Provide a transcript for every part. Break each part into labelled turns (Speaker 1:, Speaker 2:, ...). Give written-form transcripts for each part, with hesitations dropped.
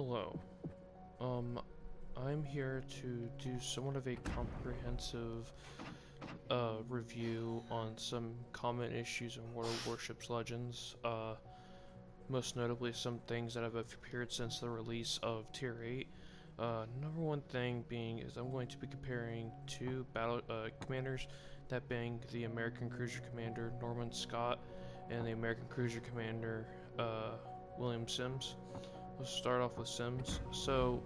Speaker 1: Hello. I'm here to do somewhat of a comprehensive review on some common issues in World of Warships Legends. Most notably some things that have appeared since the release of Tier 8. Number one thing being is I'm going to be comparing two battle commanders, that being the American Cruiser Commander Norman Scott and the American Cruiser Commander William Sims. Let's start off with Sims. So,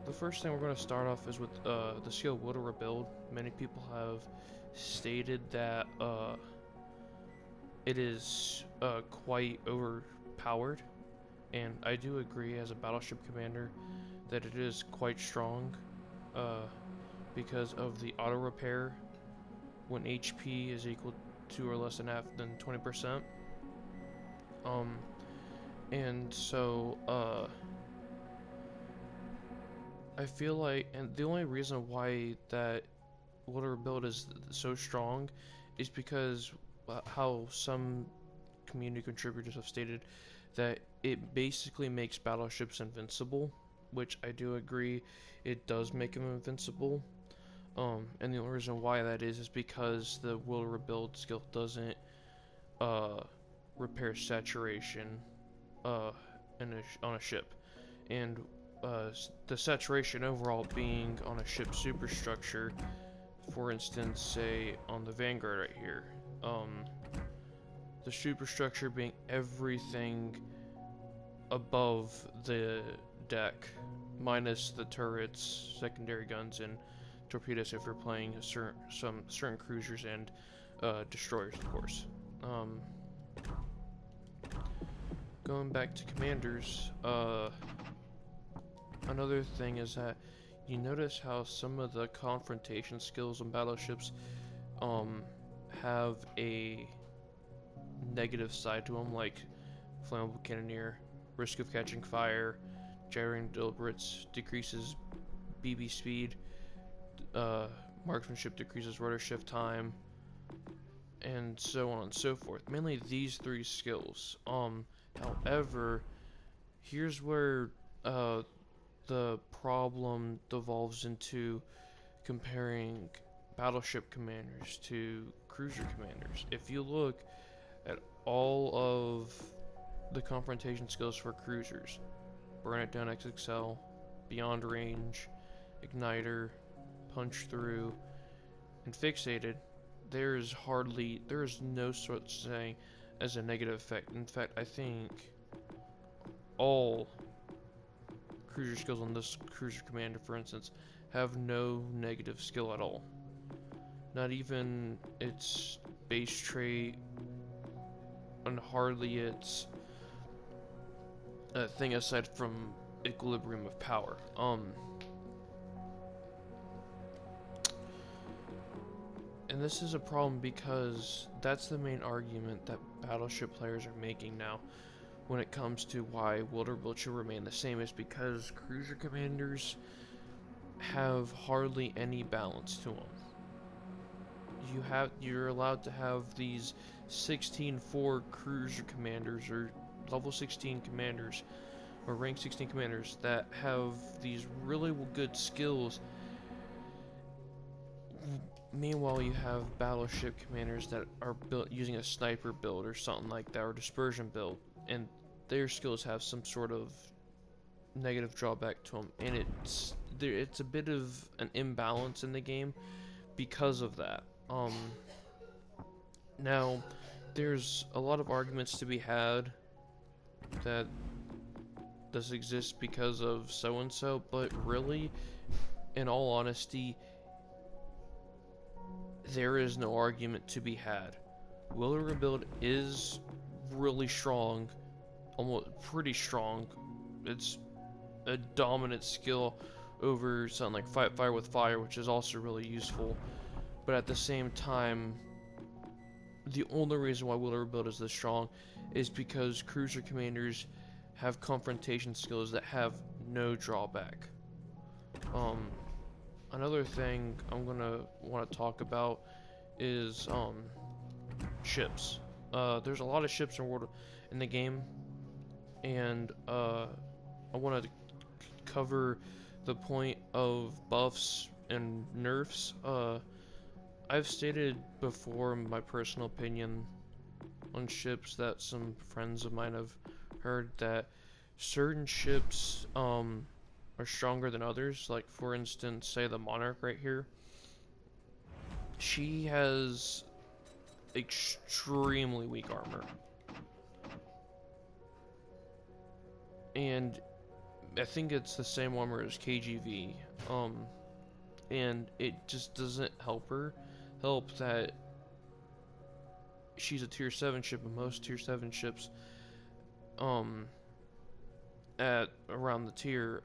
Speaker 1: the first thing we're going to start off is with the skill Will to Rebuild. Many people have stated that it is quite overpowered, and I do agree as a battleship commander that it is quite strong because of the auto repair when HP is equal to or less than 20%. And so, I feel like, and the only reason why that Will to Rebuild is so strong is because how some community contributors have stated that it basically makes battleships invincible, which I do agree, it does make them invincible. And the only reason why that is because the Will to Rebuild skill doesn't repair saturation on a ship, and the saturation overall being on a ship's superstructure. For instance, say on the Vanguard right here, the superstructure being everything above the deck, minus the turrets, secondary guns, and torpedoes if you're playing certain cruisers and destroyers, of course. Going back to commanders, another thing is that you notice how some of the confrontation skills on battleships have a negative side to them, like flammable cannoneer, risk of catching fire, gyrating deliberates decreases BB speed, marksmanship decreases rotor shift time, and so on and so forth. Mainly these three skills. However, here's where the problem devolves into comparing battleship commanders to cruiser commanders. If you look at all of the confrontation skills for cruisers, Burn It Down XXL, Beyond Range, Igniter, Punch Through, and Fixated, there is no such thing as a negative effect. In fact, I think all cruiser skills on this cruiser commander, for instance, have no negative skill at all. Not even its base trait, and hardly its thing aside from equilibrium of power. And this is a problem because that's the main argument that battleship players are making now when it comes to why Will to Rebuild should remain the same, is because cruiser commanders have hardly any balance to them. You're allowed to have these 16-4 cruiser commanders, or level 16 commanders, or rank 16 commanders that have these really good skills. Meanwhile, you have battleship commanders that are built using a sniper build or something like that, or dispersion build, and their skills have some sort of negative drawback to them, and it's a bit of an imbalance in the game because of that. Now, there's a lot of arguments to be had that this exists because of so and so, but really, in all honesty, there is no argument to be had. Will to Rebuild is really strong, almost pretty strong. It's a dominant skill over something like Fight Fire with Fire, which is also really useful. But at the same time, the only reason why Will to Rebuild is this strong is because cruiser commanders have confrontation skills that have no drawback. Another thing I'm gonna want to talk about is ships. There's a lot of ships in the game, and I want to cover the point of buffs and nerfs. I've stated before my personal opinion on ships that some friends of mine have heard that certain ships are stronger than others. Like for instance, say the Monarch right here. She has extremely weak armor. And I think it's the same armor as KGV. And it just doesn't help that she's a tier 7 ship, and most tier 7 ships at around the tier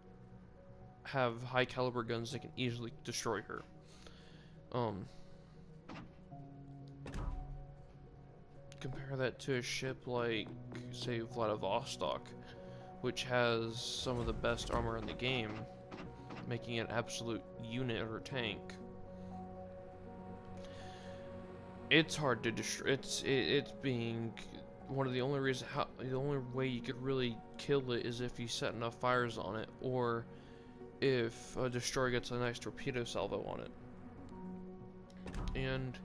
Speaker 1: have high caliber guns that can easily destroy her. Compare that to a ship like, say, Vladivostok, which has some of the best armor in the game, making it an absolute unit or tank. It's hard to destroy. It's being one of the only reasons the only way you could really kill it is if you set enough fires on it, or if a destroyer gets a nice torpedo salvo on it. And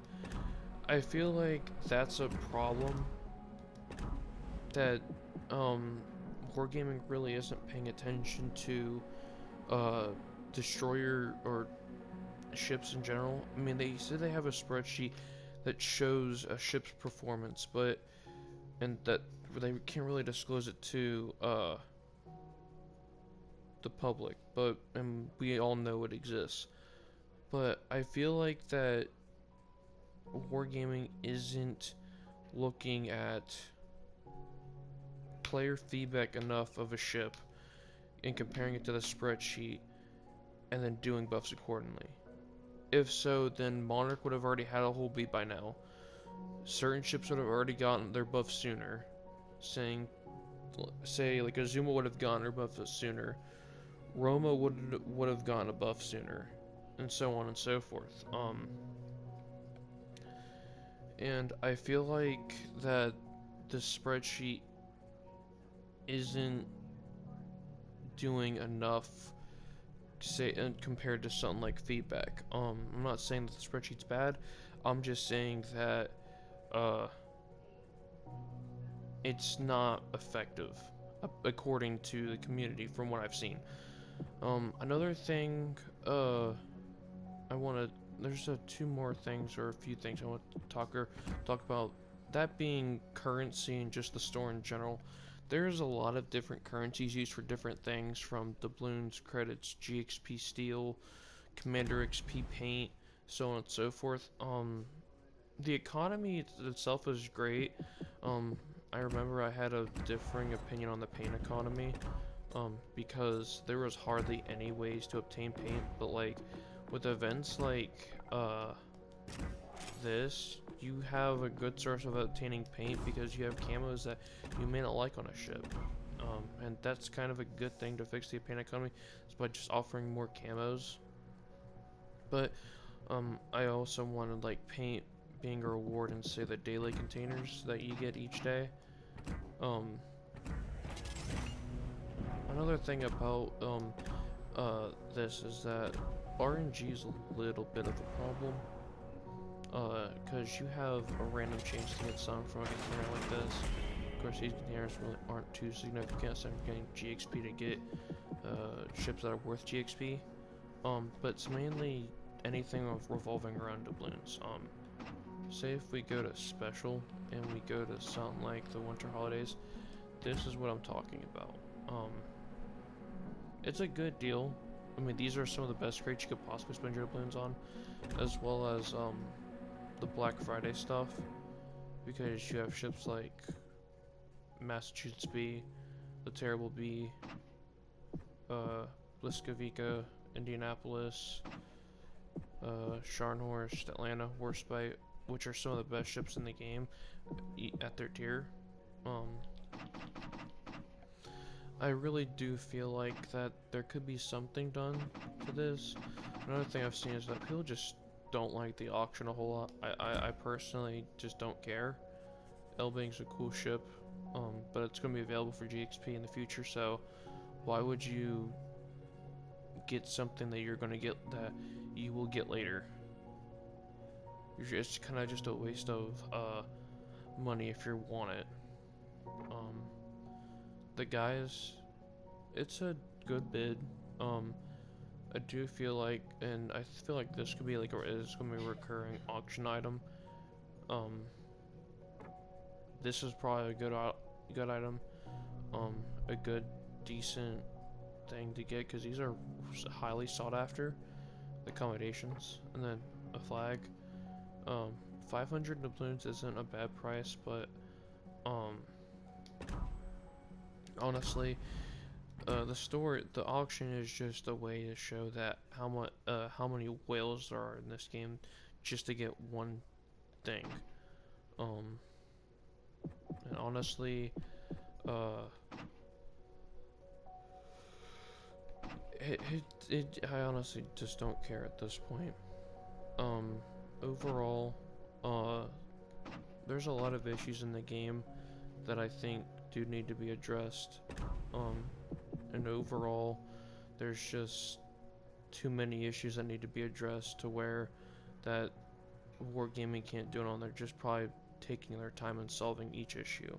Speaker 1: I feel like that's a problem that Wargaming really isn't paying attention to destroyer or ships in general. I mean, they say they have a spreadsheet that shows a ship's performance, and that they can't really disclose it to the public, and we all know it exists. But I feel like that Wargaming isn't looking at player feedback enough of a ship and comparing it to the spreadsheet and then doing buffs accordingly. If so, then Monarch would have already had a whole beat by now. Certain ships would have already gotten their buff sooner. Say like Azuma would have gotten her buff sooner. Roma would have gotten a buff sooner, and so on and so forth. And I feel like that the spreadsheet isn't doing enough, say, compared to something like feedback. I'm not saying that the spreadsheet's bad. I'm just saying that it's not effective according to the community from what I've seen. Another thing I want to there's two more things or a few things I want to talk about, that being currency and just the store in general. There's a lot of different currencies used for different things, from doubloons, credits, GXP steel, Commander XP paint, so on and so forth. The economy itself is great. I remember I had a differing opinion on the paint economy, because there was hardly any ways to obtain paint, but like with events like this, you have a good source of obtaining paint because you have camos that you may not like on a ship. And that's kind of a good thing to fix the paint economy, is by just offering more camos. But I also wanted like paint being a reward in, say, the daily containers that you get each day. Another thing about this is that RNG is a little bit of a problem, because you have a random chance to get some from a container like this. Of course, these containers really aren't too significant, so I'm getting GXP to get ships that are worth GXP. But it's mainly anything revolving around doubloons. Say if we go to special and we go to something like the winter holidays, this is what I'm talking about. It's a good deal. I mean, these are some of the best crates you could possibly spend your doubloons on, as well as the Black Friday stuff, because you have ships like Massachusetts B, the Terrible B, Bliskovica, Indianapolis, Scharnhorst, Atlanta, Warspite, which are some of the best ships in the game at their tier. I really do feel like that there could be something done to this. Another thing I've seen is that people just don't like the auction a whole lot. I personally just don't care. Elbing's a cool ship, but it's going to be available for GXP in the future, so Why would you get something that you're gonna get that you will get later? It's kind of just a waste of money if you want it. Um, the guys, it's a good bid. Um, I do feel like, and I feel like this could be like it's gonna be a recurring auction item. Um, this is probably a good item. A good, decent thing to get because these are highly sought after. The accommodations, and then a flag. 500 doubloons isn't a bad price, but um, honestly, the auction is just a way to show that how many whales there are in this game, just to get one thing. Um, and honestly, uh, I honestly just don't care at this point. Um, overall, uh, there's a lot of issues in the game that I think do need to be addressed. Um, and overall, there's just too many issues that need to be addressed to where that Wargaming can't do it on. They're just probably taking their time and solving each issue.